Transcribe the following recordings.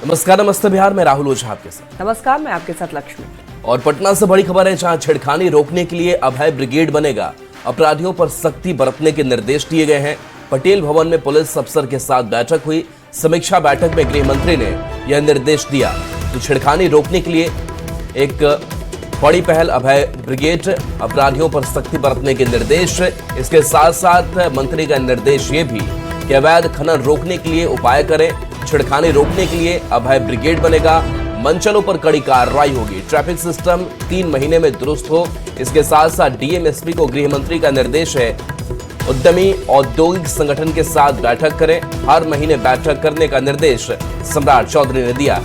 नमस्कार, नमस्ते बिहार में राहुल ओझा आपके साथ। नमस्कार, मैं आपके साथ लक्ष्मी। और पटना से बड़ी खबर है, जहां छेड़खानी रोकने के लिए अभय ब्रिगेड बनेगा। अपराधियों पर सख्ती बरतने के निर्देश दिए गए हैं। पटेल भवन में पुलिस अफसर के साथ बैठक हुई। समीक्षा बैठक में गृह मंत्री ने यह निर्देश दिया कि छेड़खानी रोकने के लिए एक बड़ी पहल अभय ब्रिगेड, अपराधियों पर सख्ती बरतने के निर्देश। इसके साथ साथ मंत्री का निर्देश ये भी कि अवैध खनन रोकने के लिए उपाय करें। छेड़खानी रोकने के लिए अभय ब्रिगेड बनेगा। मंचलों पर कड़ी कार्रवाई होगी। ट्रैफिक सिस्टम 3 महीने में दुरुस्त हो। इसके साथ साथ डीएम एसपी को गृह मंत्री का निर्देश है, उद्यमी औद्योगिक संगठन के साथ बैठक करें। हर महीने बैठक करने का निर्देश सम्राट चौधरी ने दिया।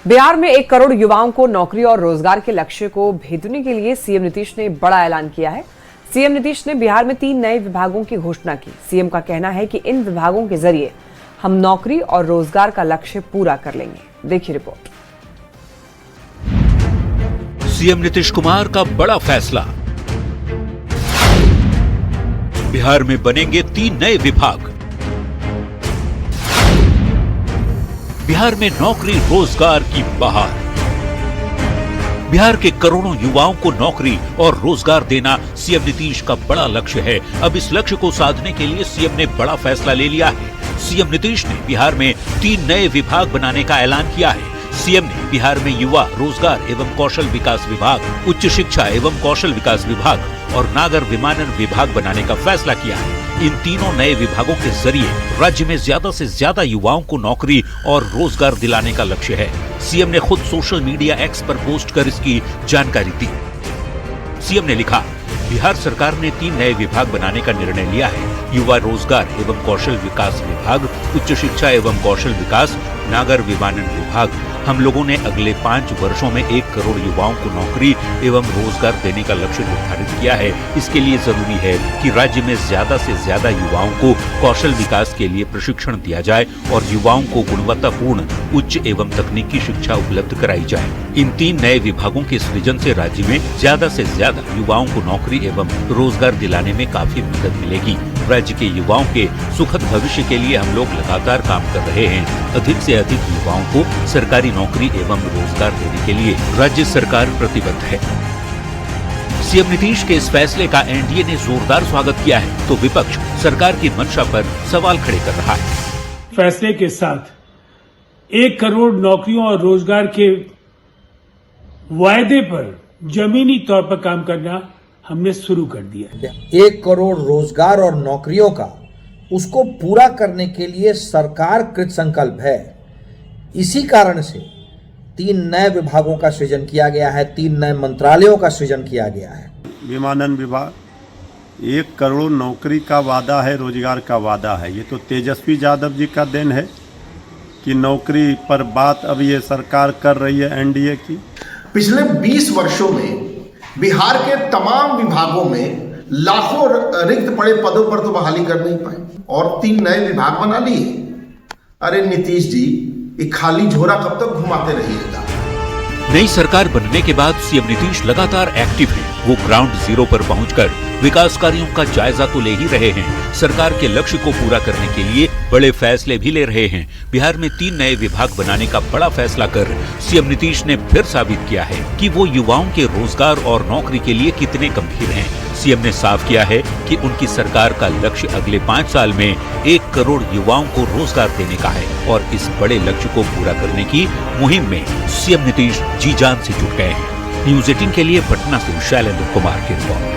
बिहार में 1 करोड़ युवाओं को नौकरी और रोजगार के लक्ष्य को भेदने के लिए सीएम नीतीश ने बड़ा ऐलान किया है। सीएम नीतीश ने बिहार में 3 नए विभागों की घोषणा की। सीएम का कहना है कि इन विभागों के जरिए हम नौकरी और रोजगार का लक्ष्य पूरा कर लेंगे। देखिए रिपोर्ट। सीएम नीतीश कुमार का बड़ा फैसला, बिहार में बनेंगे 3 नए विभाग। बिहार में नौकरी रोजगार की बहार। बिहार के करोड़ों युवाओं को नौकरी और रोजगार देना सीएम नीतीश का बड़ा लक्ष्य है। अब इस लक्ष्य को साधने के लिए सीएम ने बड़ा फैसला ले लिया है। सीएम नीतीश ने बिहार में 3 नए विभाग बनाने का ऐलान किया है। सीएम ने बिहार में युवा रोजगार एवं कौशल विकास विभाग, उच्च शिक्षा एवं कौशल विकास विभाग और नागर विमानन विभाग बनाने का फैसला किया है। इन तीनों नए विभागों के जरिए राज्य में ज्यादा से ज्यादा युवाओं को नौकरी और रोजगार दिलाने का लक्ष्य है। सीएम ने खुद सोशल मीडिया एक्स पर पोस्ट कर इसकी जानकारी दी। सीएम ने लिखा, बिहार सरकार ने 3 नए विभाग बनाने का निर्णय लिया है। युवा रोजगार एवं कौशल विकास विभाग, उच्च शिक्षा एवं कौशल विकास, नागर विमानन विभाग। हम लोगों ने अगले 5 वर्षों में 1 करोड़ युवाओं को नौकरी एवं रोजगार देने का लक्ष्य निर्धारित किया है। इसके लिए जरूरी है कि राज्य में ज्यादा से ज्यादा युवाओं को कौशल विकास के लिए प्रशिक्षण दिया जाए और युवाओं को गुणवत्तापूर्ण उच्च एवं तकनीकी शिक्षा उपलब्ध कराई जाए। इन 3 नए विभागों के सृजन से राज्य में ज्यादा से ज्यादा युवाओं को नौकरी एवं रोजगार दिलाने में काफी मदद मिलेगी। राज्य के युवाओं के सुखद भविष्य के लिए हम लोग लगातार काम कर रहे हैं। अधिक से अधिक युवाओं को सरकारी नौकरी एवं रोजगार देने के लिए राज्य सरकार प्रतिबद्ध है। सीएम नीतीश के इस फैसले का एनडीए ने जोरदार स्वागत किया है, तो विपक्ष सरकार की मंशा पर सवाल खड़े कर रहा है। फैसले के साथ 1 करोड़ नौकरियों और रोजगार के वायदे पर जमीनी तौर पर काम करना हमने शुरू कर दिया। 1 करोड़ रोजगार और नौकरियों का उसको पूरा करने के लिए सरकार कृत संकल्प है। इसी कारण से 3 नए विभागों का सृजन किया गया है, 3 नए मंत्रालयों का सृजन किया गया है। विमानन विभाग 1 करोड़ नौकरी का वादा है, रोजगार का वादा है। ये तो तेजस्वी यादव जी का देन है कि नौकरी पर बात अब ये सरकार कर रही है एनडीए की। पिछले 20 वर्षों में बिहार के तमाम विभागों में लाखों रिक्त पड़े पदों पर तो बहाली कर नहीं पाए और 3 नए विभाग बना लिए। अरे नीतीश जी, ये खाली झोरा कब तक घुमाते रहिएगा? नई सरकार बनने के बाद सीएम नीतीश लगातार एक्टिव हैं। वो ग्राउंड जीरो पर पहुंचकर विकास कार्यों का जायजा तो ले ही रहे हैं, सरकार के लक्ष्य को पूरा करने के लिए बड़े फैसले भी ले रहे हैं। बिहार में 3 नए विभाग बनाने का बड़ा फैसला कर सीएम नीतीश ने फिर साबित किया है कि वो युवाओं के रोजगार और नौकरी के लिए कितने गंभीर हैं। सीएम ने साफ किया है कि उनकी सरकार का लक्ष्य अगले 5 साल में 1 करोड़ युवाओं को रोजगार देने का है और इस बड़े लक्ष्य को पूरा करने की मुहिम में सीएम नीतीश जी जान से जुट गए हैं। न्यूज़ 18 के लिए पटना से शैलेंद्र कुमार की रिपोर्ट।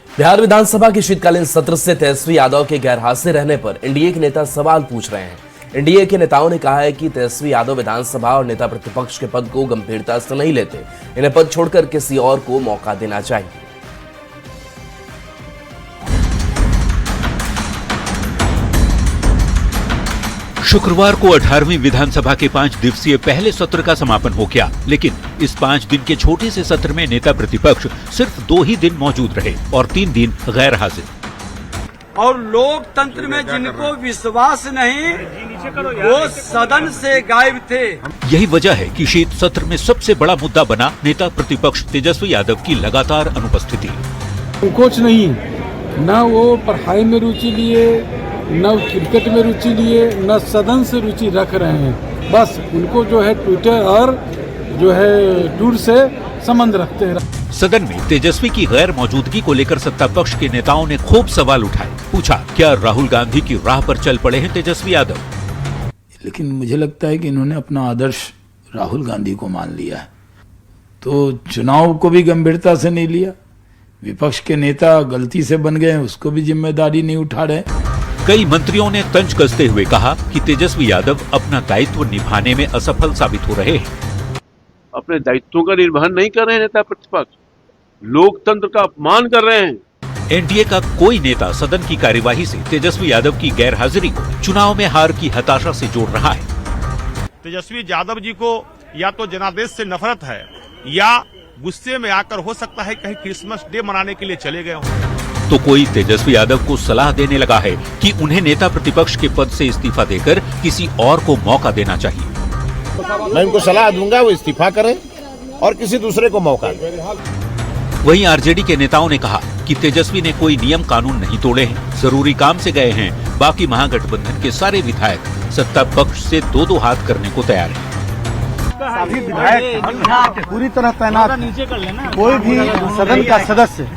बिहार विधानसभा के शीतकालीन सत्र से तेजस्वी यादव के गैरहाजिर रहने पर एनडीए के नेता सवाल पूछ रहे हैं। एनडीए के नेताओं ने कहा है कि तेजस्वी यादव विधानसभा और नेता प्रतिपक्ष के पद को गंभीरता से नहीं लेते। इन्हें पद छोड़कर किसी और को मौका देना चाहिए। शुक्रवार को 18वीं विधानसभा के 5 दिवसीय पहले सत्र का समापन हो गया, लेकिन इस 5 दिन के छोटे से सत्र में नेता प्रतिपक्ष सिर्फ 2 ही दिन मौजूद रहे और 3 दिन गैर हाजिर। और लोकतंत्र में जिनको विश्वास नहीं वो सदन से गायब थे। यही वजह है कि शीत सत्र में सबसे बड़ा मुद्दा बना नेता प्रतिपक्ष तेजस्वी यादव की लगातार अनुपस्थिति। कुछ नहीं, न वो पढ़ाई में रुचि लिए, न क्रिकेट में रुचि लिए, न सदन से रुचि रख रहे हैं। बस उनको जो है ट्विटर और जो है टूर से संबंध रखते हैं। सदन में तेजस्वी की गैर मौजूदगी को लेकर सत्ता पक्ष के नेताओं ने खूब सवाल उठाए। पूछा, क्या राहुल गांधी की राह पर चल पड़े हैं तेजस्वी यादव? लेकिन मुझे लगता है कि इन्होंने अपना आदर्श राहुल गांधी को मान लिया है, तो चुनाव को भी गंभीरता से नहीं लिया। विपक्ष के नेता गलती से बन गए, उसको भी जिम्मेदारी नहीं उठा रहे। कई मंत्रियों ने तंज कसते हुए कहा कि तेजस्वी यादव अपना दायित्व निभाने में असफल साबित हो रहे हैं। अपने दायित्वों का निर्वहन नहीं कर रहे नेता प्रतिपक्ष, लोकतंत्र का अपमान कर रहे हैं। एनडीए का कोई नेता सदन की कार्यवाही से तेजस्वी यादव की गैरहाजिरी को चुनाव में हार की हताशा से जोड़ रहा है। तेजस्वी यादव जी को या तो जनादेश से नफरत है या गुस्से में आकर हो सकता है कहीं क्रिसमस डे मनाने के लिए चले गए हों। तो कोई तेजस्वी यादव को सलाह देने लगा है कि उन्हें नेता प्रतिपक्ष के पद से इस्तीफा देकर किसी और को मौका देना चाहिए। मैं उनको सलाह दूंगा वो इस्तीफा करें और किसी दूसरे को मौका दें। वहीं आरजेडी के नेताओं ने कहा कि तेजस्वी ने कोई नियम कानून नहीं तोड़े हैं, जरूरी काम से गए हैं। बाकी महागठबंधन के सारे विधायक सत्ता पक्ष से दो हाथ करने को तैयार हैं। सभी विधायक पूरी तरह तैनात, कोई भी सदन का सदस्य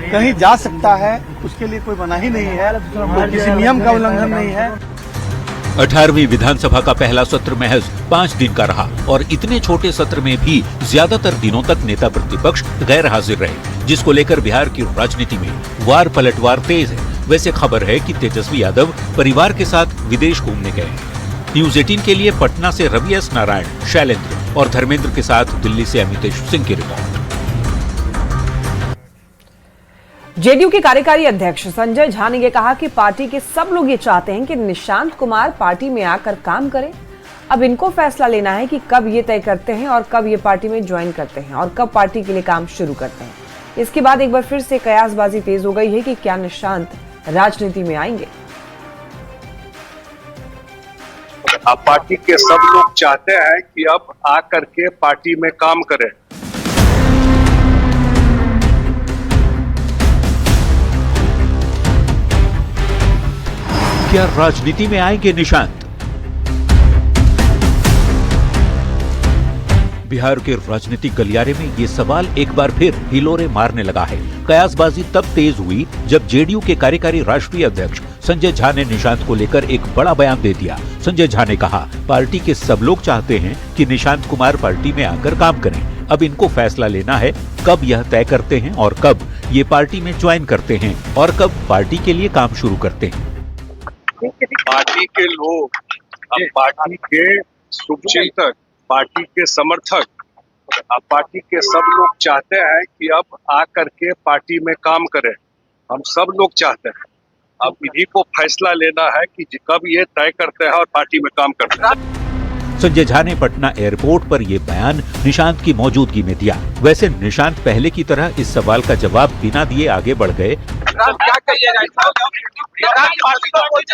कहीं जा सकता है, उसके लिए कोई मनाही नहीं है, किसी नियम का उल्लंघन नहीं है। 18वीं विधानसभा का पहला सत्र महज 5 दिन का रहा और इतने छोटे सत्र में भी ज्यादातर दिनों तक नेता प्रतिपक्ष गैर हाजिर रहे, जिसको लेकर बिहार की राजनीति में वार पलटवार तेज है। वैसे खबर है कि तेजस्वी यादव परिवार के साथ विदेश घूमने गए। न्यूज 18 के लिए पटना से रवि एस नारायण, शैलेंद्र और धर्मेंद्र के साथ दिल्ली से अमितेश सिंह की रिपोर्ट। जेडीयू के कार्यकारी अध्यक्ष संजय झा ने यह कहा कि पार्टी के सब लोग ये चाहते हैं कि निशांत कुमार पार्टी में आकर काम करें। अब इनको फैसला लेना है कि कब ये तय करते हैं और कब ये पार्टी में ज्वाइन करते हैं और कब पार्टी के लिए काम शुरू करते हैं। इसके बाद एक बार फिर से कयासबाजी तेज हो गई है कि क्या निशांत राजनीति में आएंगे। अब पार्टी के सब लोग चाहते हैं कि अब आकर के पार्टी में काम करें। क्या राजनीति में आएंगे निशांत? बिहार के राजनीतिक गलियारे में ये सवाल एक बार फिर हिलोरे मारने लगा है। कयासबाजी तब तेज हुई जब जेडीयू के कार्यकारी राष्ट्रीय अध्यक्ष संजय झा ने निशांत को लेकर एक बड़ा बयान दे दिया। संजय झा ने कहा, पार्टी के सब लोग चाहते हैं कि निशांत कुमार पार्टी में आकर काम करें। अब इनको फैसला लेना है कब यह तय करते हैं और कब ये पार्टी में ज्वाइन करते हैं और कब पार्टी के लिए काम शुरू करते हैं। पार्टी के लोग, अब पार्टी के शुभचिंतक, पार्टी के समर्थक, अब पार्टी के सब लोग चाहते हैं कि अब आकर के पार्टी में काम करें। हम सब लोग चाहते हैं, अब इन्हीं को फैसला लेना है कि कब ये तय करते हैं और पार्टी में काम करते हैं। संजय झा ने पटना एयरपोर्ट पर ये बयान निशांत की मौजूदगी में दिया। वैसे निशांत पहले की तरह इस सवाल का जवाब बिना दिए आगे बढ़ गए। क्या कहिएगा? कुछ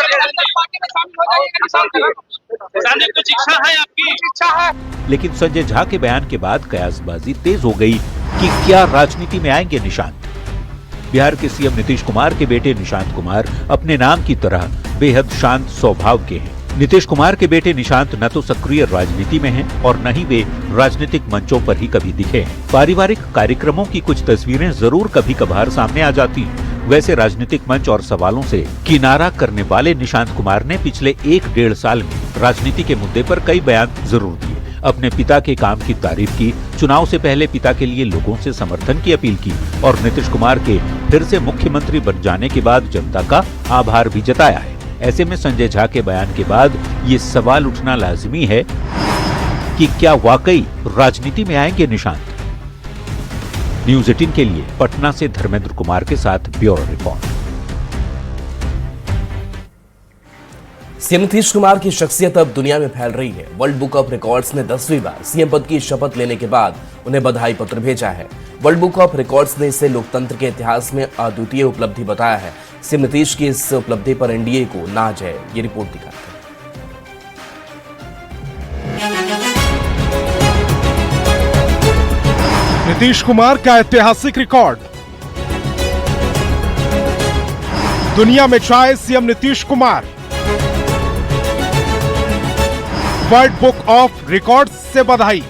इच्छा है आपकी? इच्छा है। लेकिन संजय झा के बयान के बाद कयासबाजी तेज हो गई कि क्या राजनीति में आएंगे निशांत। बिहार के सीएम नीतीश कुमार के बेटे निशांत कुमार अपने नाम की तरह बेहद शांत स्वभाव के हैं। नीतीश कुमार के बेटे निशांत न तो सक्रिय राजनीति में हैं और न ही वे राजनीतिक मंचों पर ही कभी दिखे हैं। पारिवारिक कार्यक्रमों की कुछ तस्वीरें जरूर कभी कभार सामने आ जाती हैं। वैसे राजनीतिक मंच और सवालों से किनारा करने वाले निशांत कुमार ने पिछले 1-1.5 साल में राजनीति के मुद्दे पर कई बयान जरूर दिए। अपने पिता के काम की तारीफ की, चुनाव से पहले पिता के लिए लोगों से समर्थन की अपील की और नीतीश कुमार के फिर से मुख्यमंत्री बन जाने के बाद जनता का आभार भी जताया है। ऐसे में संजय झा के बयान के बाद ये सवाल उठना लाजिमी है कि क्या वाकई राजनीति में आएंगे निशांत। न्यूज 18 के लिए पटना से धर्मेंद्र कुमार के साथ bureau report. CM Nitish Kumar की शख्सियत अब दुनिया में फैल रही है। वर्ल्ड बुक ऑफ रिकॉर्ड्स ने 10वीं बार सीएम पद की शपथ लेने के बाद उन्हें बधाई पत्र भेजा है। वर्ल्ड बुक ऑफ रिकॉर्ड्स ने इसे लोकतंत्र के इतिहास में अद्वितीय उपलब्धि बताया है। सीएम नीतीश की इस उपलब्धि पर एनडीए को नाज है, ये रिपोर्ट दिखाते हैं। नीतीश कुमार का ऐतिहासिक रिकॉर्ड। दुनिया में छाए CM Nitish Kumar. World book of records से बधाई।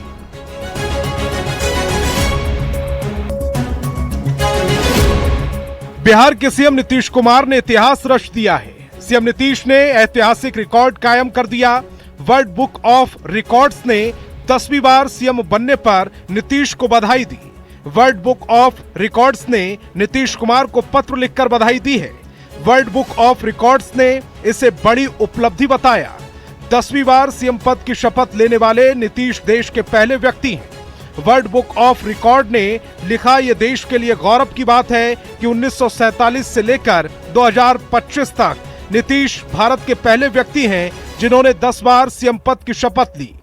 बिहार के सीएम नीतीश कुमार ने इतिहास रच दिया है। सीएम नीतीश ने ऐतिहासिक रिकॉर्ड कायम कर दिया। वर्ल्ड बुक ऑफ रिकॉर्ड्स ने 10वीं बार सीएम बनने पर नीतीश को बधाई दी। वर्ल्ड बुक ऑफ रिकॉर्ड्स ने नीतीश कुमार को पत्र लिखकर बधाई दी है। वर्ल्ड बुक ऑफ रिकॉर्ड्स ने इसे बड़ी उपलब्धि बताया। 10वीं बार सीएम पद की शपथ लेने वाले नीतीश देश के पहले व्यक्ति हैं। वर्ल्ड बुक ऑफ रिकॉर्ड ने लिखा, यह देश के लिए गौरव की बात है कि 1947 से लेकर 2025 तक नीतीश भारत के पहले व्यक्ति हैं जिन्होंने 10 बार सीएम पद की शपथ ली।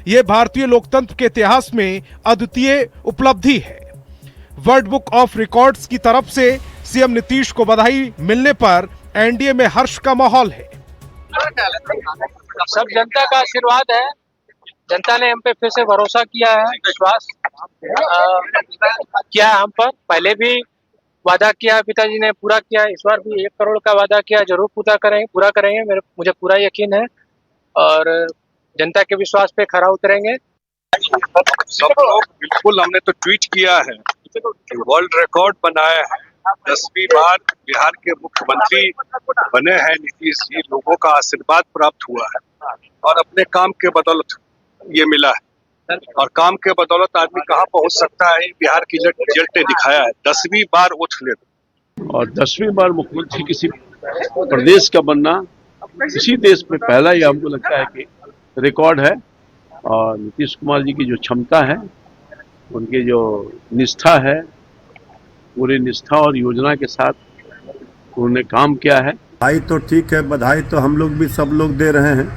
यह भारतीय लोकतंत्र के इतिहास में अद्वितीय उपलब्धि है। वर्ल्ड बुक ऑफ रिकॉर्ड्स की तरफ से सीएम नीतीश को बधाई मिलने पर एनडीए में हर्ष का माहौल है। सब जनता का आशीर्वाद है। जनता ने हम पे फिर से भरोसा किया है, विश्वास किया है हम पर। पहले भी वादा किया, पिताजी ने पूरा किया। इस बार भी 1 करोड़ का वादा किया, जरूर पूरा करेंगे। मुझे पूरा यकीन है और जनता के विश्वास पे खरा उतरेंगे। सब लोग बिल्कुल, हमने तो ट्वीट किया है कि वर्ल्ड रिकॉर्ड बनाया है। 10वीं बार बिहार के मुख्यमंत्री बने हैं नीतीश जी। लोगों का आशीर्वाद प्राप्त हुआ है और अपने काम के बदौलत ये मिला है। और काम के बदौलत आदमी कहाँ पहुंच सकता है, बिहार की रिजल्ट ने दिखाया है। 10वीं बार उठ लेना और 10वीं बार मुख्यमंत्री किसी प्रदेश का बनना किसी देश में पहला ही हमको लगता है कि रिकॉर्ड है। और नीतीश कुमार जी की जो क्षमता है, उनकी जो निष्ठा है, पूरी निष्ठा और योजना के साथ उन्होंने काम किया है। बधाई तो ठीक है, बधाई तो हम लोग भी सब लोग दे रहे हैं,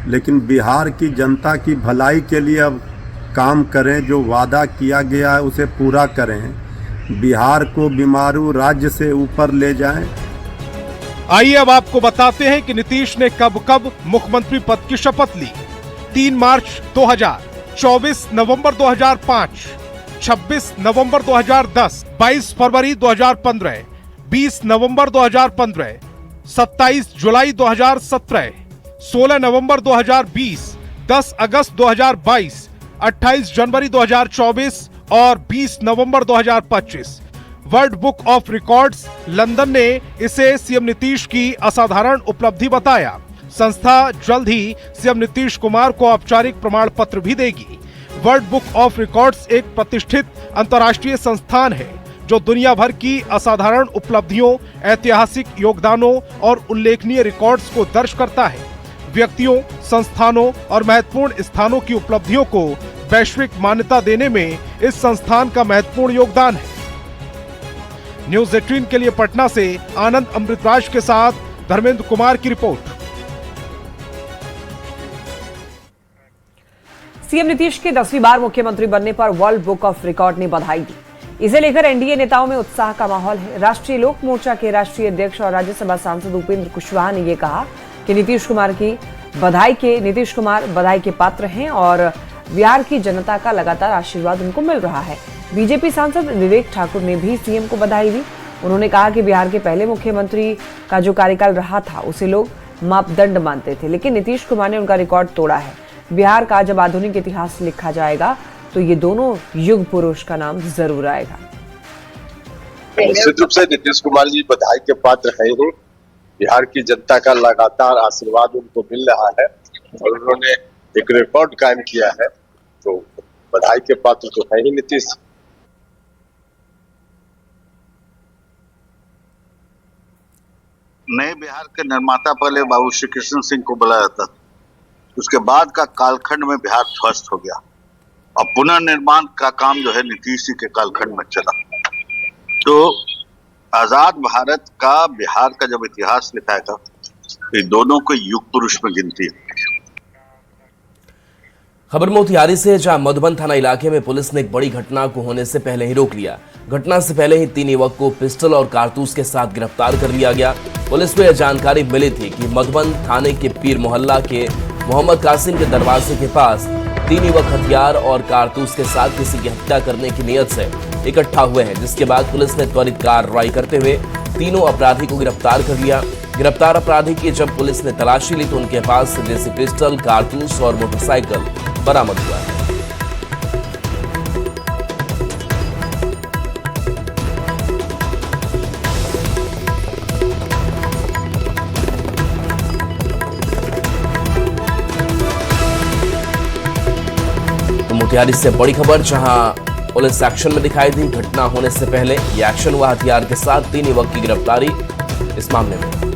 लेकिन बिहार की जनता की भलाई के लिए अब काम करें। जो वादा किया गया है उसे पूरा करें। बिहार को बीमारू राज्य से ऊपर ले जाएं। आइए अब आपको बताते हैं कि नीतीश ने कब मुख्यमंत्री पद की शपथ ली। 3 मार्च 2000, 24 नवंबर 2005, 26 नवंबर 2010, 22 फरवरी 2015, 20 नवंबर 2015, 27 जुलाई 2017, 16 नवंबर 2020, 10 अगस्त 2022, 28 जनवरी 2024 और 20 नवंबर 2025। World book of records London ने इसे सीएम नीतीश की असाधारण उपलब्धि बताया। संस्था जल्द ही सीएम नीतीश कुमार को औपचारिक प्रमाण पत्र भी देगी। वर्ल्ड बुक ऑफ रिकॉर्ड्स एक प्रतिष्ठित अंतर्राष्ट्रीय संस्थान है जो दुनिया भर की असाधारण उपलब्धियों, ऐतिहासिक योगदानों और उल्लेखनीय रिकॉर्ड्स को दर्ज करता है। व्यक्तियों, संस्थानों और महत्वपूर्ण स्थानों की उपलब्धियों को वैश्विक मान्यता देने में इस संस्थान का महत्वपूर्ण योगदान है। न्यूज़ 18 के लिए पटना से आनंद अमृतराज के साथ धर्मेंद्र कुमार की रिपोर्ट। सीएम नीतीश के 10वीं बार मुख्यमंत्री बनने पर वर्ल्ड बुक ऑफ रिकॉर्ड ने बधाई दी। इसे लेकर एनडीए नेताओं में उत्साह का माहौल है। राष्ट्रीय लोक मोर्चा के राष्ट्रीय अध्यक्ष और राज्यसभा सांसद उपेंद्र कुशवाहा ने यह कहा कि नीतीश कुमार बधाई के पात्र हैं और बिहार की जनता का लगातार आशीर्वाद उनको मिल रहा है। बीजेपी सांसद विवेक ठाकुर ने भी सीएम को बधाई दी। उन्होंने कहा कि बिहार के पहले मुख्यमंत्री का जो कार्यकाल रहा था उसे लोग मापदंड मानते थे, लेकिन नीतीश कुमार ने उनका रिकॉर्ड तोड़ा है। बिहार का जब आधुनिक इतिहास लिखा जाएगा तो ये दोनों युग पुरुष का नाम जरूर आएगा। निश्चित रूप से नीतीश कुमार जी बधाई के पात्र है ही। बिहार की जनता का लगातार आशीर्वाद उनको मिल रहा है और उन्होंने एक रिकॉर्ड कायम किया है, तो बधाई के पात्र तो है ही नीतीश। नए बिहार के निर्माता पहले बाबू श्री कृष्ण सिंह को बुलाया जाता था। उसके बाद का कालखंड में बिहार ध्वस्त हो गया और पुनर्निर्माण का काम जो है नीतीश जी के कालखंड में चला। तो आजाद भारत का बिहार का जब इतिहास लिखाएगा तो दोनों को युग पुरुष में गिनती है। खबर मोतिहारी से, जहां मधुबन थाना इलाके में पुलिस ने एक बड़ी घटना को होने से पहले ही रोक लिया। घटना से पहले ही 3 युवक को पिस्टल और कारतूस के साथ गिरफ्तार कर लिया गया। पुलिस को यह जानकारी मिली थी कि मधुबन थाने के पीर मोहल्ला के मोहम्मद कासिम के दरवाजे के पास तीन युवक हथियार और कारतूस के साथ किसी की हत्या करने की नीयत से इकट्ठा हुए हैं, जिसके बाद पुलिस ने त्वरित कार्रवाई करते हुए तीनों अपराधी को गिरफ्तार कर लिया। गिरफ्तार अपराधी की जब पुलिस ने तलाशी ली तो उनके पास से देसी पिस्टल, कारतूस और मोटरसाइकिल बरामद हुआ है। मोतिहारी से बड़ी खबर, जहां पुलिस एक्शन में दिखाई दी। घटना होने से पहले यह एक्शन हुआ। हथियार के साथ तीन युवक की गिरफ्तारी इस मामले में।